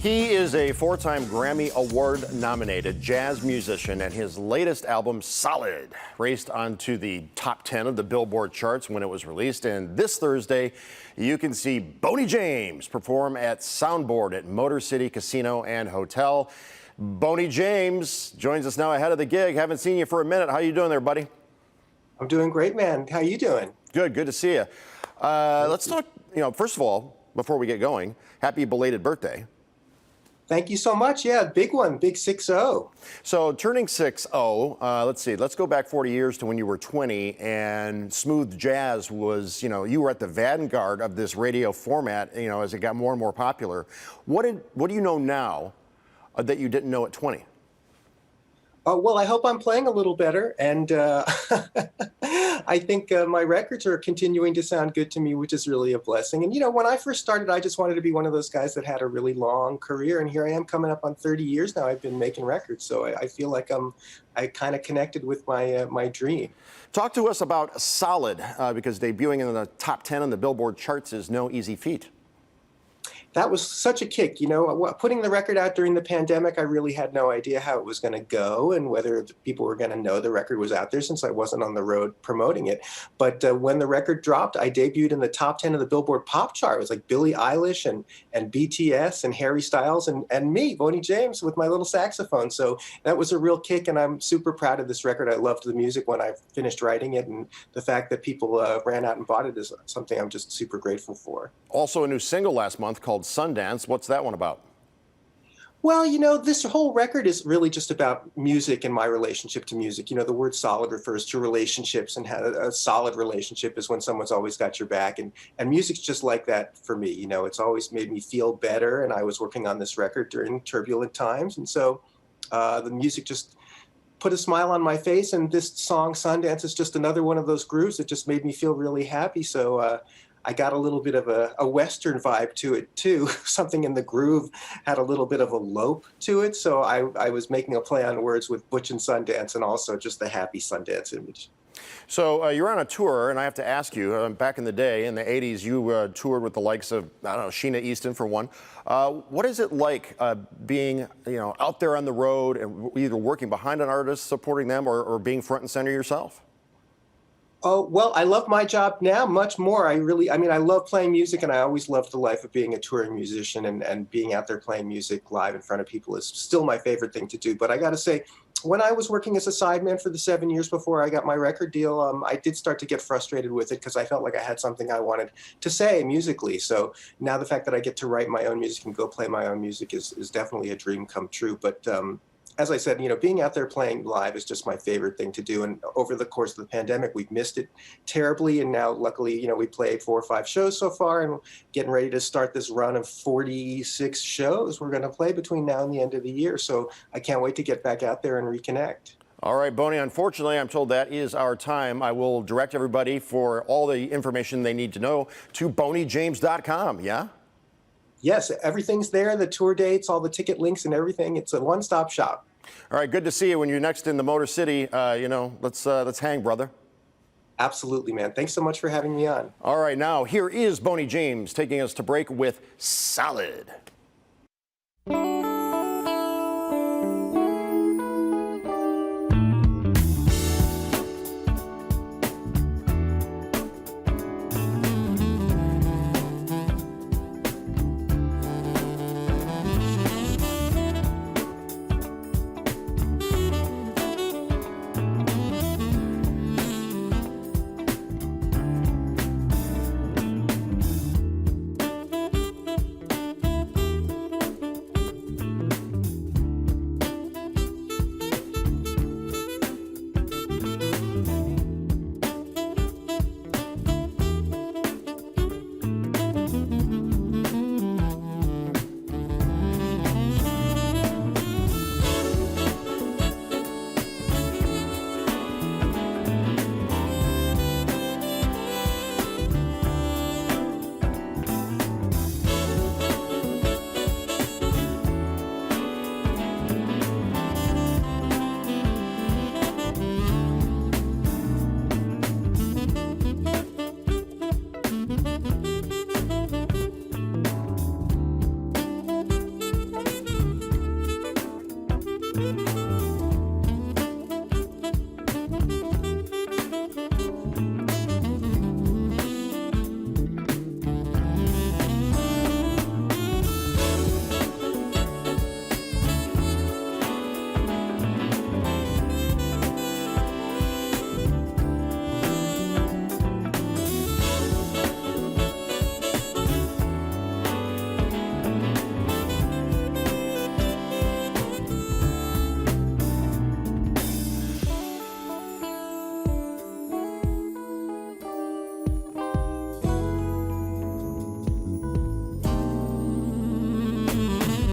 He is a four-time Grammy Award-nominated jazz musician, and his latest album, Solid, raced onto the top 10 of the Billboard charts when it was released. And this Thursday, you can see Boney James perform at Soundboard at Motor City Casino and Hotel. Boney James joins us now ahead of the gig. Haven't seen you for a minute. How you doing there, buddy? I'm doing great, man. How you doing? Good to see you. Let's talk, first of all, before we get going, happy belated birthday. Thank you so much. Yeah, big one, big 6-0. So turning 60, let's see, let's go back 40 years to when you were 20 and smooth jazz was, you were at the vanguard of this radio format, as it got more and more popular. What do you know now that you didn't know at 20? Well, I hope I'm playing a little better, and I think my records are continuing to sound good to me, which is really a blessing. And when I first started, I just wanted to be one of those guys that had a really long career, and here I am coming up on 30 years now. I've been making records, so I feel like I kind of connected with my dream. Talk to us about Solid, because debuting in the top 10 on the Billboard charts is no easy feat. That was such a kick. Putting the record out during the pandemic, I really had no idea how it was going to go and whether people were going to know the record was out there since I wasn't on the road promoting it. But when the record dropped, I debuted in the top 10 of the Billboard pop chart. It was like Billie Eilish and BTS and Harry Styles and me, Boney James, with my little saxophone. So that was a real kick, and I'm super proud of this record. I loved the music when I finished writing it, and the fact that people ran out and bought it is something I'm just super grateful for. Also a new single last month called Sundance. What's that one about? Well, this whole record is really just about music and my relationship to music. The word solid refers to relationships, and a solid relationship is when someone's always got your back. And music's just like that for me. It's always made me feel better. And I was working on this record during turbulent times. And so the music just put a smile on my face. And this song, Sundance, is just another one of those grooves that just made me feel really happy. So I got a little bit of a Western vibe to it, too. Something in the groove had a little bit of a lope to it. So I was making a play on words with Butch and Sundance, and also just the happy Sundance image. So you're on a tour, and I have to ask you, back in the day, in the 80s, you toured with the likes of, I don't know, Sheena Easton, for one. What is it like being, out there on the road and either working behind an artist, supporting them, or being front and center yourself? Oh, well, I love my job now much more. I love playing music, and I always loved the life of being a touring musician, and being out there playing music live in front of people is still my favorite thing to do. But I got to say, when I was working as a sideman for the 7 years before I got my record deal, I did start to get frustrated with it because I felt like I had something I wanted to say musically. So now the fact that I get to write my own music and go play my own music is definitely a dream come true. But as I said, being out there playing live is just my favorite thing to do. And over the course of the pandemic, we've missed it terribly. And now, luckily, we played 4 or 5 shows so far, and getting ready to start this run of 46 shows we're going to play between now and the end of the year. So I can't wait to get back out there and reconnect. All right, Boney, unfortunately, I'm told that is our time. I will direct everybody for all the information they need to know to boneyjames.com, yeah? Yes, everything's there, the tour dates, all the ticket links and everything. It's a one-stop shop. All right, good to see you. When you're next in the Motor City, let's hang, brother. Absolutely, man. Thanks so much for having me on. All right, now here is Boney James taking us to break with Solid.